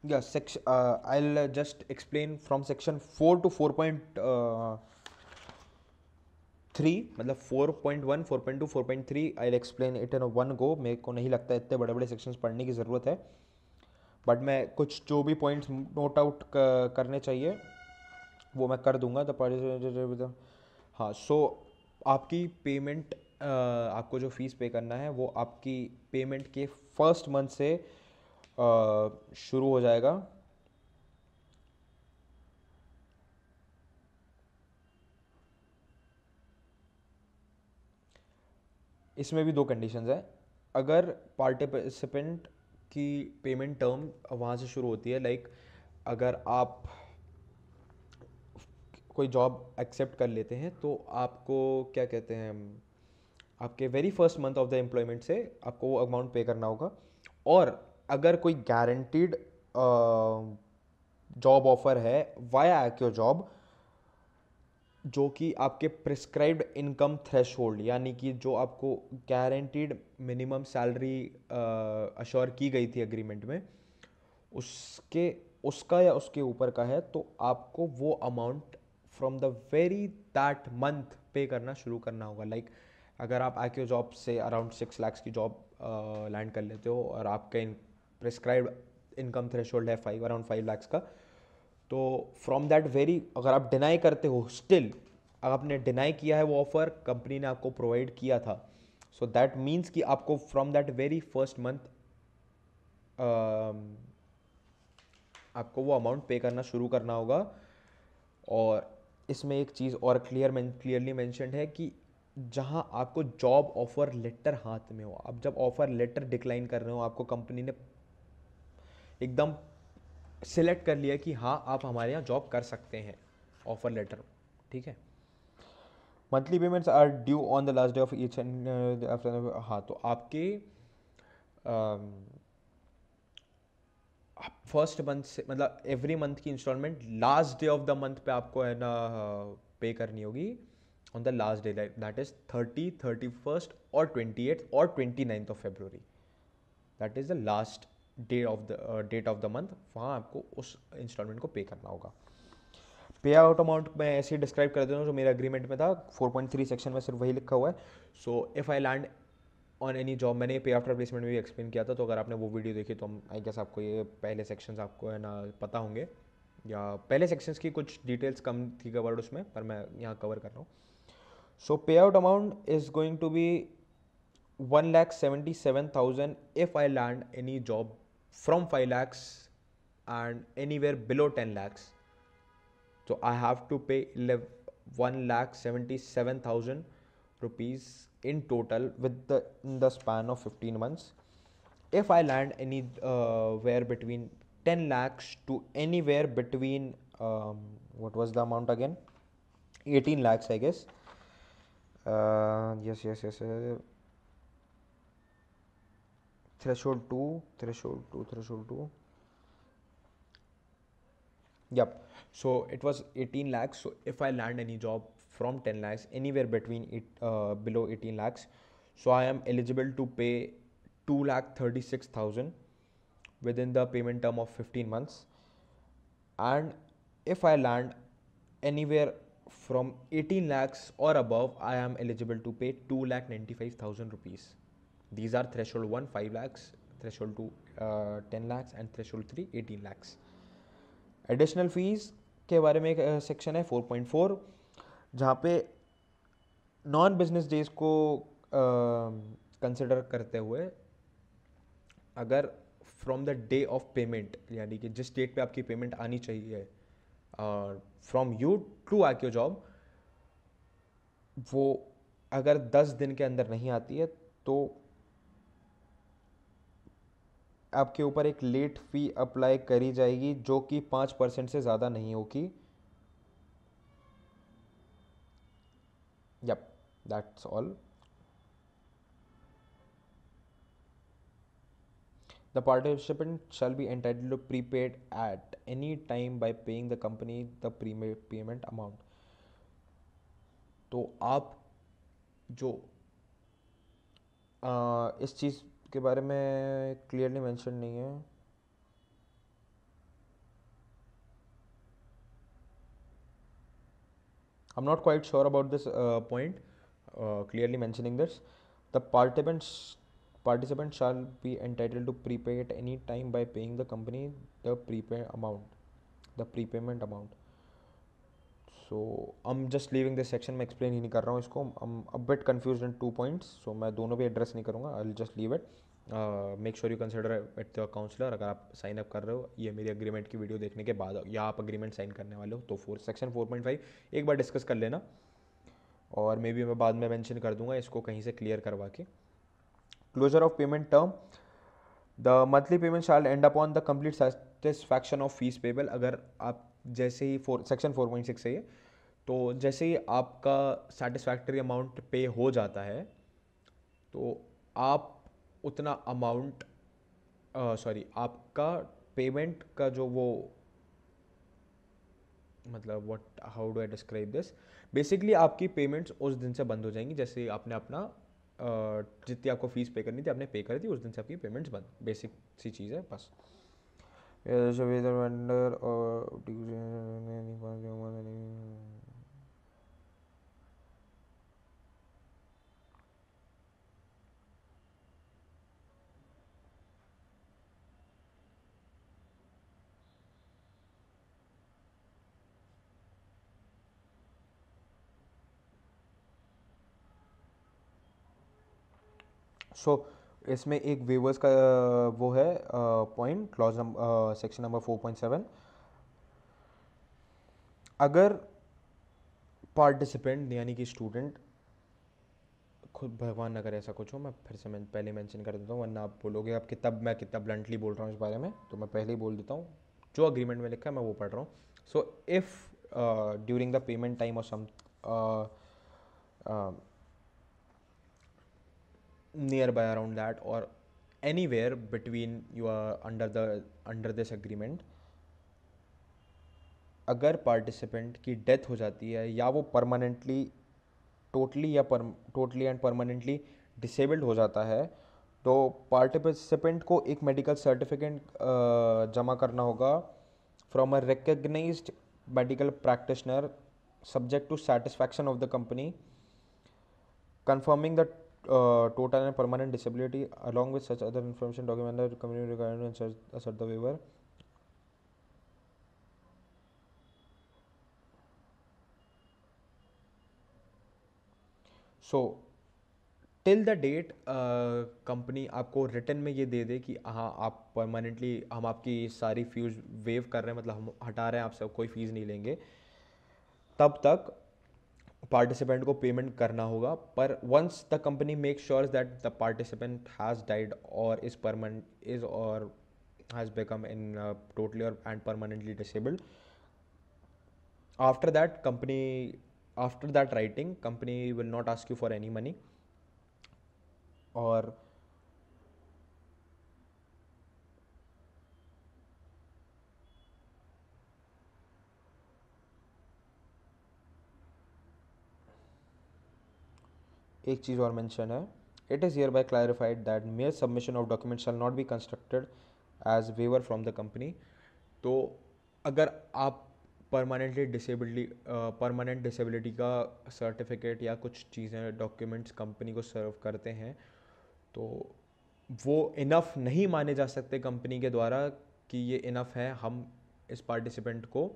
Yeah, section. I'll just explain from section 4 to 4.3, मतलब 4.1, 4.2, 4.3. I'll explain it in a one go. मेरे को नहीं लगता इतने बड़े बड़े सेक्शंस पढ़ने की ज़रूरत है, बट मैं कुछ जो भी पॉइंट्स नोट आउट करने चाहिए वो मैं कर दूंगा। द हाँ, सो आपकी पेमेंट, आपको जो फीस पे करना है वो आपकी पेमेंट के फर्स्ट मंथ से शुरू हो जाएगा। इसमें भी दो कंडीशंस है। अगर पार्टिसिपेंट की पेमेंट टर्म वहाँ से शुरू होती है, लाइक अगर आप कोई जॉब एक्सेप्ट कर लेते हैं तो आपको क्या कहते हैं, आपके very first month of the employment से आपको वो अमाउंट पे करना होगा। और अगर कोई गारंटीड जॉब ऑफर है वाया एक्यो जॉब, जो कि आपके प्रिस्क्राइब्ड इनकम थ्रेशोल्ड, यानी कि जो आपको गारंटीड मिनिमम सैलरी अश्योर की गई थी एग्रीमेंट में, उसके उसका या उसके ऊपर का है, तो आपको वो amount from the very that month पे करना शुरू करना होगा। लाइक अगर आप आके जॉब से अराउंड 6 लाख की जॉब लैंड कर लेते हो और आपका प्रिस्क्राइब्ड इनकम थ्रेशोल्ड है 5, अराउंड 5 लाख का, तो फ्रॉम दैट वेरी, अगर आप डिनाई करते हो स्टिल, अगर आपने डिनाई किया है वो ऑफर कंपनी ने आपको प्रोवाइड किया था, सो दैट मीन्स कि आपको from that very first month आपको वो अमाउंट पे करना शुरू करना होगा। और इसमें एक चीज़ और क्लियरली मेंशन्ड है कि जहां आपको जॉब ऑफर लेटर हाथ में हो, आप जब ऑफर लेटर डिक्लाइन कर रहे हो, आपको कंपनी ने एकदम सिलेक्ट कर लिया कि हाँ आप हमारे यहाँ जॉब कर सकते हैं, ऑफर लेटर, ठीक है। Monthly payments are due on the last day of each end after, हाँ तो आपके फर्स्ट मंथ से, मतलब एवरी मंथ की installment last day of the month पे आपको है ना पे करनी होगी, on the last day, that is 31st और 28th और 29th of February, that is the last day of the date of the month, वहाँ आपको उस इंस्टॉलमेंट को पे करना होगा। पे आउट अमाउंट मैं ऐसे ही डिस्क्राइब कर देता हूँ जो मेरे अग्रीमेंट में था, 4.3 सेक्शन में सिर्फ वही लिखा हुआ है। So if I land on any job, मैंने पे आफ्टर प्लेसमेंट में भी एक्सप्लेन किया था, तो अगर आपने वो वीडियो देखी तो आई गेस आपको ये पहले सेक्शंस आपको है ना पता होंगे, या पहले सेक्शंस की कुछ डिटेल्स कम थी कवर्ड उसमें, पर मैं यहाँ कवर कर रहा हूँ। So pay out amount is going to be 1,77,000 if I land any job from 5 lakhs and anywhere below 10 lakhs. So I have to pay 1,77,000 rupees in total with the in the span of 15 months. If I land any where between 10 lakhs to anywhere between what was the amount again? 18 lakhs, I guess. Yes. Threshold 2. Yep. So it was 18 lakhs. So if I land any job from 10 lakhs, anywhere between below 18 lakhs, so I am eligible to pay 2,36,000 within the payment term of 15 months. And if I land anywhere from 18 lakhs or above, I am eligible to pay 2,95,000 rupees. These are threshold 1 5 lakhs, threshold 2 10 lakhs, and threshold 3 18 lakhs. Additional fees के बारे में एक section है 4.4, जहाँ पे non business days को consider करते हुए, अगर from the day of payment, यानी कि जिस डेट पे आपकी पेमेंट आनी चाहिए फ्रॉम यू टू आक्यो जॉब, वो अगर 10 दिन के अंदर नहीं आती है तो आपके ऊपर एक लेट फी अप्लाई करी जाएगी, जो कि 5% से ज़्यादा नहीं होगी। Yep, that's all. The participant shall be entitled to prepaid at any time by paying the company the payment amount. तो आप जो इस चीज़ के बारे में क्लियरली मेंशन नहीं है। I'm not quite sure about this point, clearly mentioning this. The participant shall be entitled to prepay at any time by paying the company the prepayment amount. So I'm just leaving this section, मैं explain ही नहीं कर रहा हूँ इसको. I'm a bit confused in 2 points, so मैं दोनों भी address नहीं करूँगा. I'll just leave it. Make sure you consider it the counselor. अगर आप साइन अप कर रहे हो ये मेरी अग्रीमेंट की वीडियो देखने के बाद, या आप अग्रीमेंट साइन करने वाले हो, तो सेक्शन 4.5 एक बार डिस्कस कर लेना, और मे बी मैं बाद में मेंशन कर दूंगा इसको कहीं से क्लियर करवा के. Closure of payment term. The monthly payment shall end upon the complete satisfaction of fees payable. अगर आप जैसे ही सेक्शन 4.6 से, तो जैसे ही आपका सेटिस्फैक्टरी अमाउंट पे हो जाता है, तो आप उतना अमाउंट आपका पेमेंट का जो वो, मतलब what how do I describe this, basically आपकी पेमेंट्स उस दिन से बंद हो जाएंगी जैसे आपने अपना जितनी आपको फीस पे करनी थी आपने पे कर दी, उस दिन से आपकी पेमेंट्स बंद. बेसिक सी चीज़ है बस. वेंडर और सो इसमें एक वेवर्स का वो है point, clause number section number 4.7. अगर पार्टिसिपेंट यानी कि स्टूडेंट, खुद भगवान न करे ऐसा कुछ हो, मैं फिर से मैं पहले मेंशन कर देता हूँ वरना आप बोलोगे आप कितना, मैं कितना ब्लंटली बोल रहा हूँ इस बारे में, तो मैं पहले ही बोल देता हूँ जो अग्रीमेंट में लिखा है मैं वो पढ़ रहा हूँ. So if during the payment time और सम nearby around that or anywhere between you are under this agreement, अगर पार्टिसिपेंट की डेथ हो जाती है या वो permanently totally and permanently disabled हो जाता है, तो पार्टिसिपेंट को एक मेडिकल सर्टिफिकेट जमा करना होगा from a recognised medical practitioner subject to satisfaction of the company, confirming the total and permanent disability along with such other information document the company required to assert the waiver. So till the date company आपको return में ये दे दे कि हाँ आप permanently हम आपकी सारी fees wave कर रहे हैं, मतलब हम हटा रहे हैं आपसे, कोई फीस नहीं लेंगे, तब तक पार्टिसिपेंट को पेमेंट करना होगा. पर once the company make sure that the participant has died or is permanent is or has become in totally or and permanently disabled, after that company after that writing company will not ask you for any money. और एक चीज़ और mention है, it is hereby clarified that mere submission of document shall not be constructed as waiver from the company. तो अगर आप permanent disability का certificate या कुछ चीज़ें डॉक्यूमेंट्स कंपनी को सर्व करते हैं, तो वो इनफ नहीं माने जा सकते कंपनी के द्वारा कि ये इनफ है, हम इस पार्टिसिपेंट को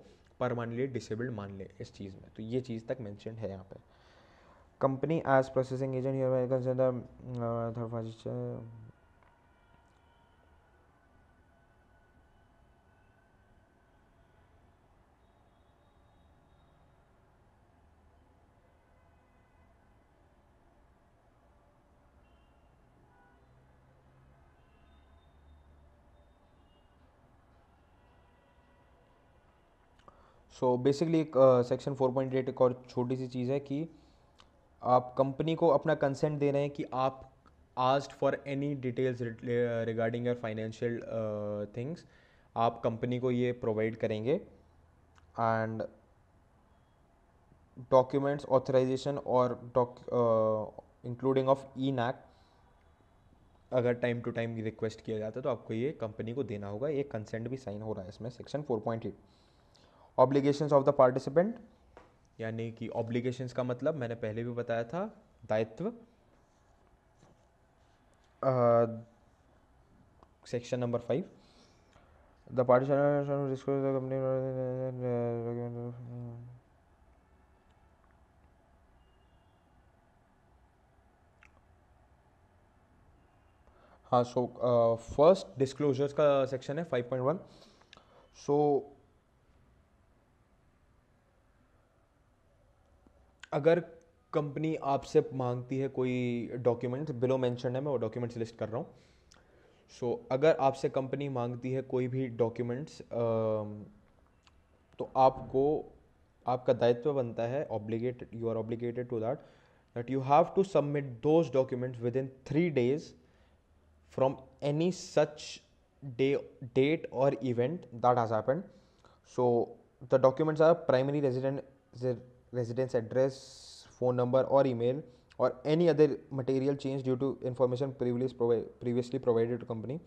परमानेंटली डिसेबल्ड मान लें इस चीज़ में. तो ये चीज़ तक मेंशन है यहाँ पे. Company as processing agent here consider third party. So basically एक सेक्शन 4.8 एक और छोटी सी चीज़ है कि आप कंपनी को अपना कंसेंट दे रहे हैं कि आप asked for any details regarding your financial things, आप कंपनी को ये प्रोवाइड करेंगे. एंड डॉक्यूमेंट्स ऑथराइजेशन और इंक्लूडिंग ऑफ ई नैक, अगर टाइम टू टाइम रिक्वेस्ट किया जाता है तो आपको ये कंपनी को देना होगा. ये कंसेंट भी साइन हो रहा है इसमें section 4.8. Obligations of the participant. यानी कि ऑब्लिगेशंस का मतलब मैंने पहले भी बताया था, दायित्व। Section number 5, the party disclose the company. हाँ, सो फर्स्ट डिस्क्लोजर्स का सेक्शन है 5.1। सो अगर कंपनी आपसे मांगती है कोई डॉक्यूमेंट्स, बिलो मेंशन है, मैं वो डॉक्यूमेंट्स लिस्ट कर रहा हूँ। सो अगर आपसे कंपनी मांगती है कोई भी डॉक्यूमेंट्स, तो आपको, आपका दायित्व बनता है, obligated, you are obligated to that you have to submit those documents within 3 days from any such day, date or event that has happened. So the documents are primary residence address, phone number or email, or any other material change due to information previously provided to company.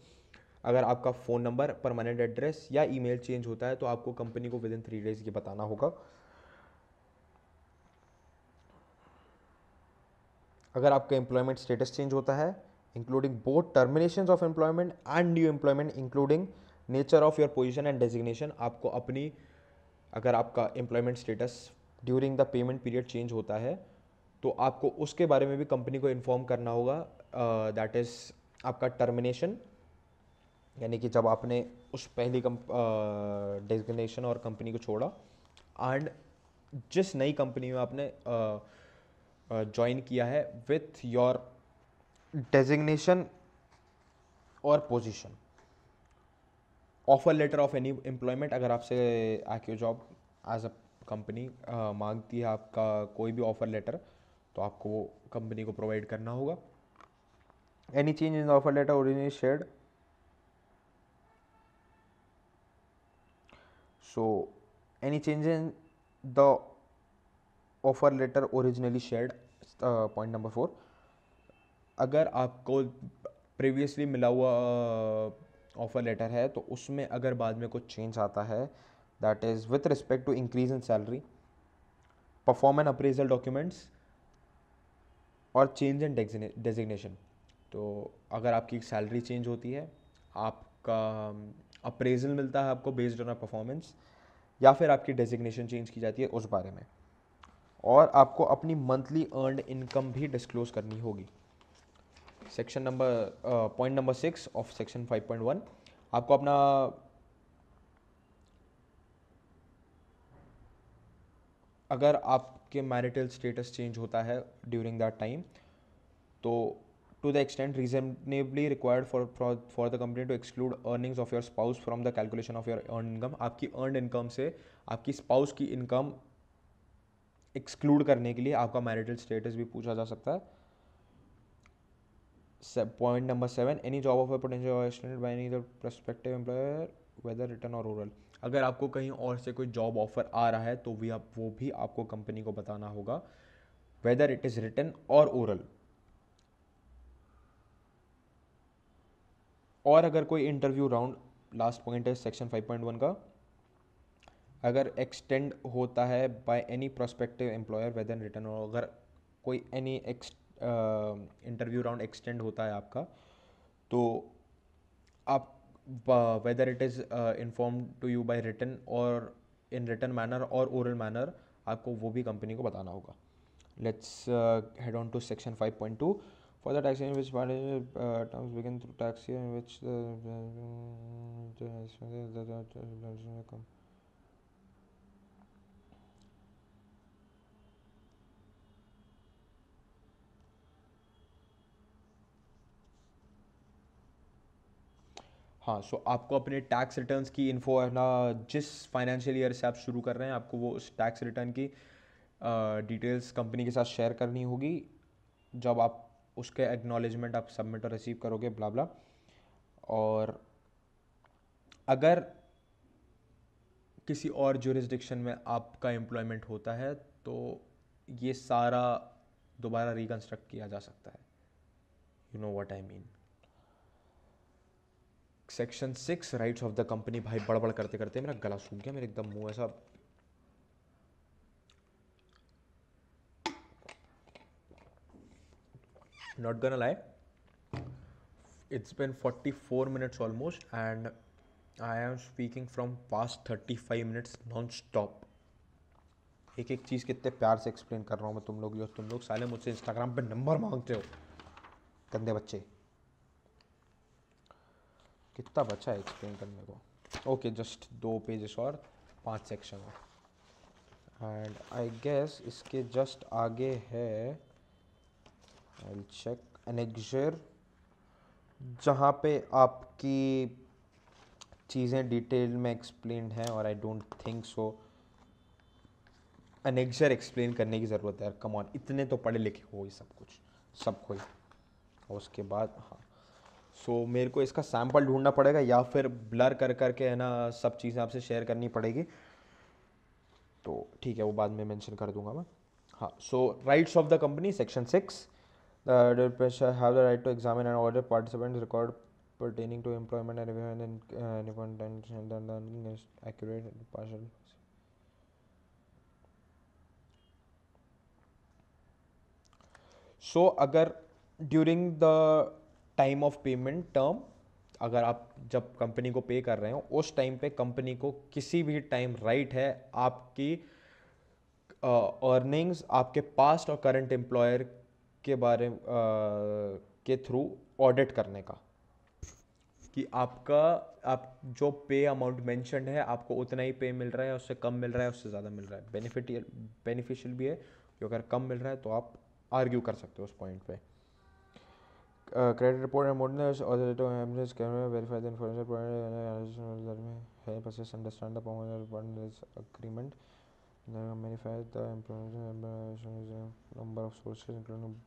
अगर आपका phone number, permanent address या email change होता है तो आपको company को with in 3 days ये बताना होगा। अगर आपका एम्प्लॉयमेंट स्टेटस चेंज होता है, including both termination of employment and new employment, including nature of your position and designation, आपको अपनी, अगर आपका employment status during the payment period change होता है तो आपको उसके बारे में भी कंपनी को इन्फॉर्म करना होगा। दैट इज़ आपका टर्मिनेशन, यानी कि जब आपने उस पहली डेजिग्नेशन और कंपनी को छोड़ा, एंड जिस नई कंपनी में आपने ज्वाइन किया है विथ योर डेजिग्नेशन और position. Offer letter of any employment, अगर आपसे आके जॉब एज अ कंपनी मांगती है आपका कोई भी ऑफर लेटर, तो आपको वो कंपनी को प्रोवाइड करना होगा। Any change in the offer letter originally shared, so any change in the offer letter originally shared, point number 4, अगर आपको प्रीवियसली मिला हुआ ऑफर लेटर है तो उसमें अगर बाद में कुछ चेंज आता है, that is with respect to increase in salary, perform and appraisal documents or change in designation, तो अगर आपकी सैलरी चेंज होती है, आपका अप्रेजल मिलता है आपको बेस्ड ऑन परफॉर्मेंस, या फिर आपकी डेजिग्नेशन चेंज की जाती है उस बारे में, और आपको अपनी मंथली अर्नड इनकम भी डिस्क्लोज करनी होगी। Section number point number 6 of section 5.1, आपको अपना अगर आपके मैरिटल स्टेटस चेंज होता है ड्यूरिंग दैट टाइम, तो to the extent reasonably required for the company to exclude earnings of your spouse from the calculation of your earn income, आपकी earn income से आपकी स्पाउस की इनकम एक्सक्लूड करने के लिए आपका मैरिटल स्टेटस भी पूछा जा सकता है। Point number 7, any job offer potential extended by any other prospective employer whether return or oral, अगर आपको कहीं और से कोई जॉब ऑफर आ रहा है तो वो भी आपको कंपनी को बताना होगा, whether it is written or oral. और अगर कोई इंटरव्यू राउंड, लास्ट पॉइंट है सेक्शन 5.1 का, अगर एक्सटेंड होता है by any prospective employer whether return, और अगर कोई एनी इंटरव्यू राउंड एक्सटेंड होता है आपका, तो आप whether it is inform to you by written or in written manner or oral manner, आपको वो भी कंपनी को बताना होगा। Let's head on to section 5.2, for the tax in which part terms begin through tax year in which the हाँ, सो आपको अपने tax returns की इन्फो है ना, जिस फाइनेंशियल ईयर से आप शुरू कर रहे हैं आपको वो उस टैक्स रिटर्न की डिटेल्स कंपनी के साथ शेयर करनी होगी जब आप उसके एक्नॉलेजमेंट आप सबमिट और रिसीव करोगे, ब्ला ब्ला। और अगर किसी और जुरिस्डिक्शन में आपका एम्प्लॉयमेंट होता है तो ये सारा दोबारा रिकन्स्ट्रक्ट किया जा सकता है, you know what I mean. Section 6, rights of the company. भाई बड़बड़ करते करते मेरा गला सूख गया, मेरे एकदम मुंह ऐसा Not gonna lie, it's been 44 minutes almost, and I am speaking from past 35 minutes non-stop. एक एक चीज़ कितने प्यार से एक्सप्लेन कर रहा हूँ मैं तुम लोग, जो तुम लोग साले मुझसे इंस्टाग्राम पे नंबर मांगते हो, गंदे बच्चे। कितना बचा है एक्सप्लेन करने को? ओके, जस्ट 2 पेजेस और 5 सेक्शन और, एंड आई गेस इसके जस्ट आगे है, आई विल चेक, एनेक्जर, जहाँ पे आपकी चीज़ें डिटेल में एक्सप्लेन हैं। और I don't think so annexure explain करने की ज़रूरत है यार, कम ऑन, इतने तो पढ़े लिखे हो ही सब कुछ, सब कोई। और उसके बाद हाँ, सो मेरे को इसका सैम्पल ढूंढना पड़ेगा या फिर ब्लर कर करके है ना सब चीज़ें आपसे शेयर करनी पड़ेगी, तो ठीक है, वो बाद में मेंशन कर दूंगा मैं। हाँ, so rights of the company, section 6, the pressure have the right to examine and order participants record pertaining to employment and independent and accurate and partial. So अगर during the time of payment term, अगर आप जब company को पे कर रहे हो उस टाइम पे कंपनी को किसी भी टाइम राइट है आपकी अर्निंग्स आपके पास्ट और करंट एम्प्लॉयर के बारे के थ्रू ऑडिट करने का, कि आपका आप जो पे अमाउंट मेंशन्ड है आपको उतना ही पे मिल रहा है, उससे कम मिल रहा है, उससे ज़्यादा मिल रहा है। बेनिफिशियल भी है कि अगर कम मिल रहा है तो आप आर्ग्यू कर सकते हो उस पॉइंट पे। क्रेडिट रिपोर्ट एंड मोडनेस auditor can verify the information provided help us understand the performance agreement, verify the employment number of sources including.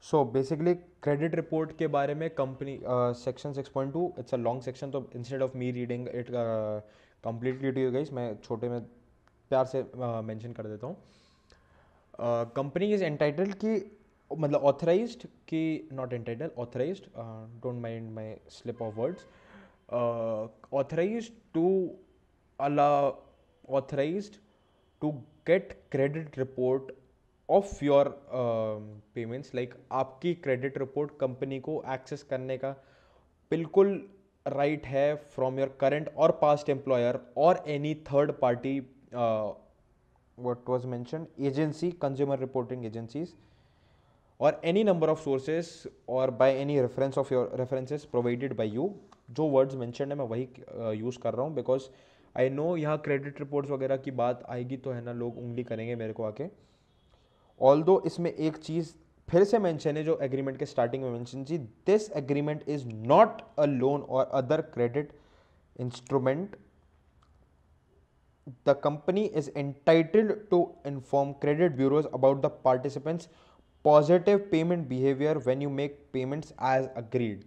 So basically credit report के बारे में company section 6.2, it's a long section, तो instead of me reading it completely to you guys, मैं छोटे में प्यार से mention कर देता हूँ। कंपनी इज एंटाइटल्ड की, मतलब ऑथराइज्ड की, not entitled, authorised, don't mind my slip of words, authorised to allow, authorised to get credit report of your payments, like आपकी क्रेडिट रिपोर्ट कंपनी को एक्सेस करने का बिल्कुल राइट है from your current or past employer or any third party, what was mentioned, agency, consumer reporting agencies, or any number of sources or by any reference of your references provided by you। जो words mentioned है मैं वही use कर रहा हूँ, because I know यहाँ credit reports वगैरह की बात आएगी तो है ना लोग उंगली करेंगे मेरे को आके। ऑल्दो इसमें एक चीज़ फिर से मेंशन है जो एग्रीमेंट के स्टार्टिंग में मेंशन थी, this agreement is not a loan और other credit instrument. The company is entitled to inform credit bureaus about the participants' positive payment behavior when you make payments as agreed।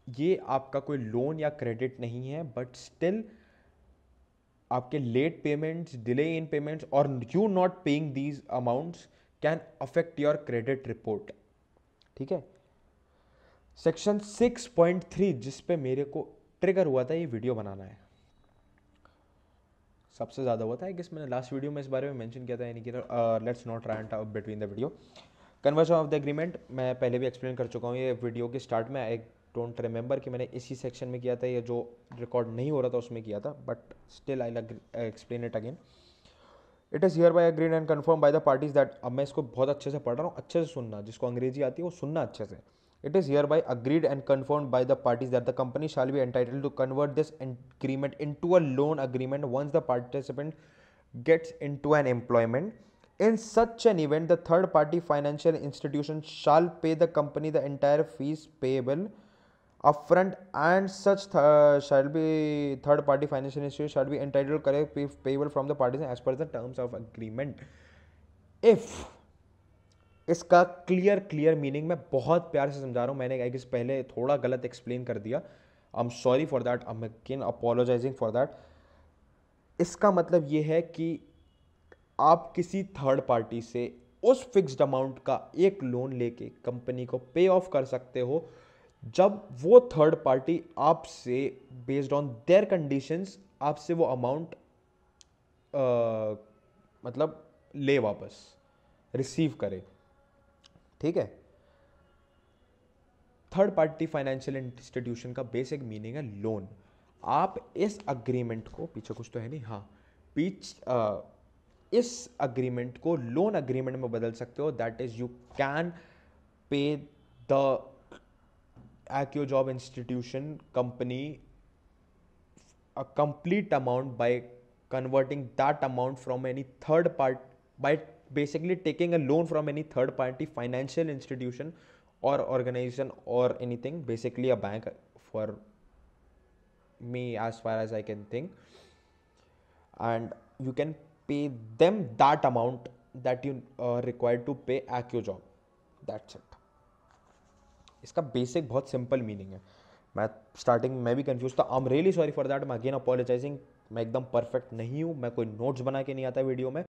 ये आपका कोई loan या credit नहीं है, but still आपके late payments, delay in payments और you not paying these amounts can affect your credit report. ठीक है, सेक्शन 6.3 जिस पे मेरे को ट्रिगर हुआ था ये वीडियो बनाना है, सबसे ज़्यादा हुआ था कि मैंने लास्ट वीडियो में इस बारे में मेंशन किया था, यानी कि let's not rant out between the video. Conversion of the agreement मैं पहले भी एक्सप्लेन कर चुका हूँ ये वीडियो के स्टार्ट में। आई डोंट रिमेंबर कि मैंने इसी सेक्शन में किया था, ये जो रिकॉर्ड नहीं हो रहा था उसमें किया था, but still I explain it again. It is here bye agreed and confirm by the parties that, अब मैं इसको बहुत अच्छे से पढ़ रहा हूँ, अच्छे से सुनना, जिसको अंग्रेजी आती है वो सुनना अच्छे से। It is hereby agreed and confirmed by the parties that the company shall be entitled to convert this agreement into a loan agreement once the participant gets into an employment. In such an event, the third party financial institution shall pay the company the entire fees payable upfront, and such shall be third party financial institution shall be entitled to collect payable from the parties as per the terms of agreement. if इसका clear meaning मैं बहुत प्यार से समझा रहा हूँ, मैंने I guess पहले थोड़ा गलत एक्सप्लेन कर दिया, I am sorry for that, I am again apologising for that. इसका मतलब ये है कि आप किसी थर्ड पार्टी से उस फिक्स्ड अमाउंट का एक लोन लेके कंपनी को पे ऑफ कर सकते हो जब वो थर्ड पार्टी आपसे बेस्ड ऑन देयर कंडीशंस आपसे वो अमाउंट मतलब ले वापस रिसीव करे. ठीक है. थर्ड पार्टी फाइनेंशियल इंस्टीट्यूशन का बेसिक मीनिंग है लोन. आप इस अग्रीमेंट को, पीछे कुछ तो है नहीं, हाँ, इस अग्रीमेंट को लोन अग्रीमेंट में बदल सकते हो. That is you can pay the AccioJob institution company a complete amount by converting that amount from any third part, by basically taking a loan from any third party financial institution or organization or anything, basically a bank for me as far as I can think, and you can pay them that amount that you required to pay AccioJob. That's it. इसका basic बहुत simple meaning है. मैं starting में भी confuse था, I am really sorry for that. मैं again apologising. मैं एकदम परफेक्ट नहीं हूँ, मैं कोई नोट्स बना के नहीं आता वीडियो में.